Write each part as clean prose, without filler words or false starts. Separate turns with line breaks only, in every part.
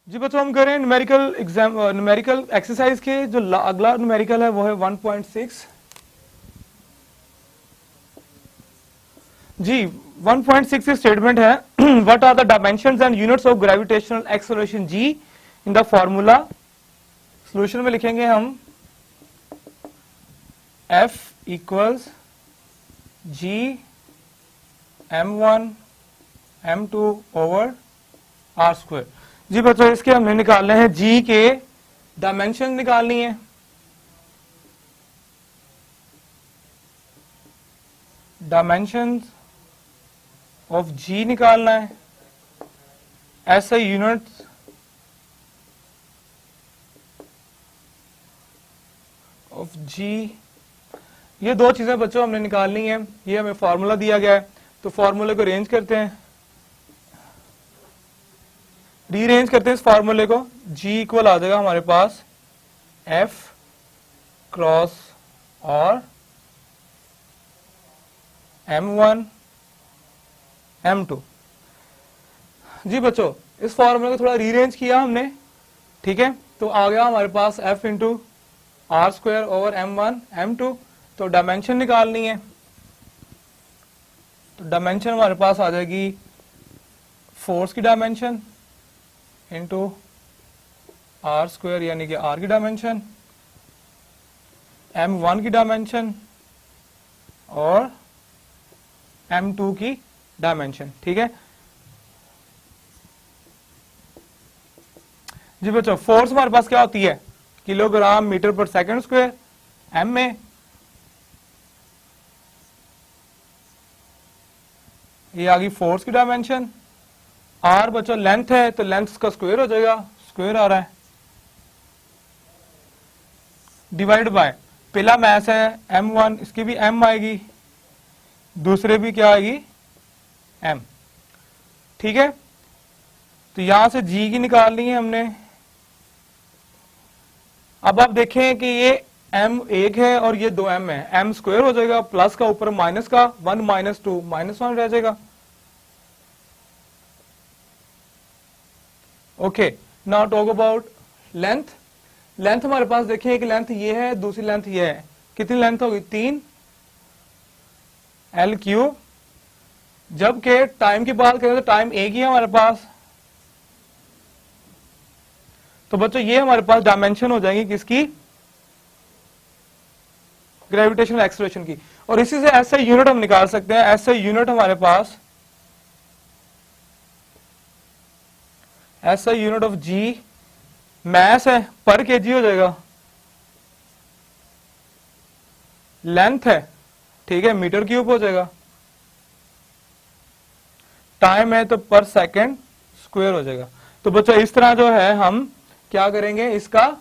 जी बच्चों हम करें न्यूमेरिकल एक्सरसाइज के जो अगला न्यूमेरिकल है वो है 1.6। जी 1.6 स्टेटमेंट है what are the dimensions and units of gravitational acceleration g in the formula. Solution में लिखेंगे हम F equals G m1 m2 over r square. जी बच्चों इसके हमने निकालने हैं G के डायमेंशन निकालनी है। डायमेंशंस ऑफ G निकालना है। ऐसे यूनिट्स ऑफ G, ये दो चीजें बच्चों हमने निकालनी है। ये हमें फॉर्मूला दिया गया है तो फॉर्मूले को अरेंज करते हैं, रीअरेंज करते हैं इस फॉर्मूले को। G इक्वल आ जाएगा हमारे पास F क्रॉस और m1 m2। जी बच्चों इस फॉर्मूले को थोड़ा रीअरेंज किया हमने, ठीक है, तो आ गया हमारे पास F into r square over m1 m2। तो डायमेंशन निकालनी है, तो डायमेंशन हमारे पास आ जाएगी फोर्स की डायमेंशन इंटू आर स्क्वायर यानी कि आर की डायमेंशन, m1 की डायमेंशन और m2 की डायमेंशन, ठीक है। जी बच्चों फोर्स हमारे पास क्या होती है, किलोग्राम मीटर पर सेकंड स्क्वायर m में। ये आ गई फोर्स की डायमेंशन। आर बच्चों लेंथ है तो लेंथ का स्क्वायर हो जाएगा, स्क्वायर आ रहा है, डिवाइड बाय पहला मैथ है m1, इसकी भी m आएगी, दूसरे भी क्या आएगी m, ठीक है। तो यहां से G की निकालनी है हमने। अब आप देखें कि ये m एक है और ये 2m है, m स्क्वायर हो जाएगा, प्लस का ऊपर माइनस का 1 माइनस 2 माइनस 1 रह जाएगा। Okay now talk about length. Length हमारे पास देखिए एक लेंथ ये है, दूसरी लेंथ ये है, कितनी लेंथ होगी 3 L क्यूब। जबकि टाइम की बात करें तो टाइम एक ही है हमारे पास। तो बच्चों ये हमारे पास डायमेंशन हो जाएंगी किसकी, ग्रेविटेशनल एक्सेलरेशन की। और इसी से ऐसा यूनिट हम निकाल सकते हैं। ऐसा यूनिट हमारे पास, ऐसा यूनिट ऑफ G मैस है, पर केजी हो जाएगा, लेंथ है, ठीक है, मीटर क्यूब हो जाएगा, टाइम है तो पर सेकंड स्क्वायर हो जाएगा। तो बच्चों इस तरह जो है हम क्या करेंगे, इसका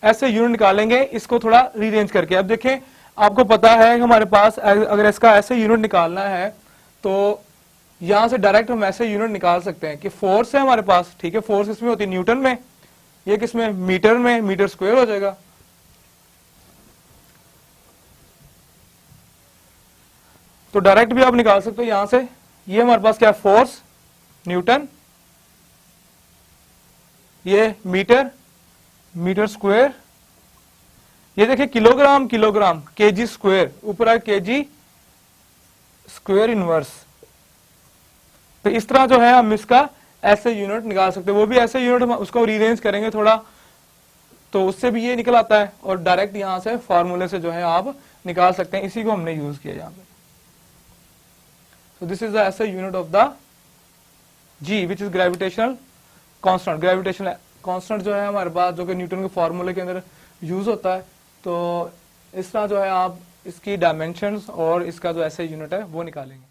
ऐसे यूनिट निकालेंगे, इसको थोड़ा रीअरेंज करके। अब देखें आपको पता है हमारे पास अगर इसका ऐसे यूनिट निकालना है तो यहां से डायरेक्ट हम ऐसे यूनिट निकाल सकते हैं कि फोर्स है हमारे पास, ठीक है, फोर्स किसमें होती है न्यूटन में, ये किसमें मीटर में, मीटर स्क्वायर हो जाएगा। तो डायरेक्ट भी आप निकाल सकते हो यहां से। ये हमारे पास क्या है, फोर्स न्यूटन, ये मीटर, मीटर स्क्वायर, ये देखिए किलोग्राम, किलोग्राम, केजी स्क्वायर, ऊपर है केजी स्क्वायर इनवर्स। तो इस तरह जो है हम इसका ऐसे यूनिट निकाल सकते हैं। वो भी ऐसे यूनिट हम उसको रीअरेंज करेंगे थोड़ा तो उससे भी ये निकल आता है, और डायरेक्ट यहां से फॉर्मूले से जो है आप निकाल सकते हैं। इसी को हमने यूज किया यहां पे। So this is the SI unit of the G which is gravitational constant। Gravitational constant जो है हमारे पास, जो कि न्यूटन के फॉर्मूले के अंदर यूज होता है। तो इस तरह जो है आप इसकी डायमेंशंस और इसका जो SI यूनिट है वो निकालेंगे।